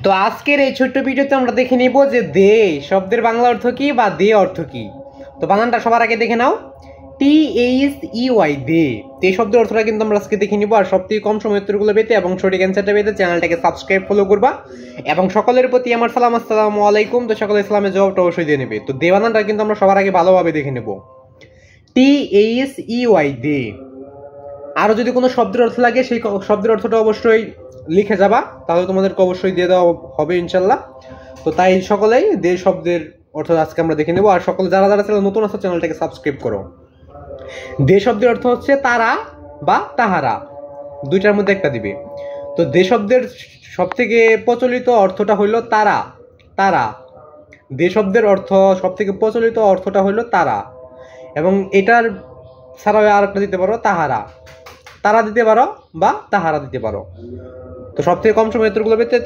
তো আজকের এই ছোট্ট ভিডিওতে আমরা দেখে নিব যে দে শব্দের বাংলা অর্থ কি বা দে অর্থ কি। তো বানানটা সবার আগে দেখে নাও, THEY দে। এই শব্দের অর্থটা কিন্তু আমরা আজকে দেখে নিব। আর সবথেকে কম সময় উত্তরগুলো পেতে এবং সঠিক অ্যান্সারটা পেতে চ্যানেলটাকে সাবস্ক্রাইব ফলো করবা এবং সকলের প্রতি আমার সালাম, আসসালামু আলাইকুম। তো সকলে ইসলামের জবাবটা অবশ্যই দিয়ে নেবে। তো দে বানানটা কিন্তু আমরা সবার আগে ভালোভাবে দেখে নেব, THEY দে। আরও যদি কোনো শব্দের অর্থ লাগে সেই শব্দের অর্থটা অবশ্যই লিখে যাবা, তাহলে তোমাদেরকে অবশ্যই দিয়ে দেওয়া হবে ইনশাল্লাহ। তো তাই সকলেই দে শব্দের অর্থ আজকে আমরা দেখে নেব। আর সকলে যারা যারা চ্যানেল নতুন আছে চ্যানেলটাকে সাবস্ক্রাইব করো। দে শব্দের অর্থ হচ্ছে তারা বা তাহারা, দুইটার মধ্যে একটা দিবে। তো দে শব্দের সব থেকে প্রচলিত অর্থটা হইল তারা। তারা দে শব্দের অর্থ সব থেকে প্রচলিত অর্থটা হইল তারা, এবং এটার ছাড়াও আর একটা দিতে পারো তাহারা। তারা দিতে পারো বা তাহারা দিতে পারো। তো সব থেকে কম সময় উত্তরগুলো পেতে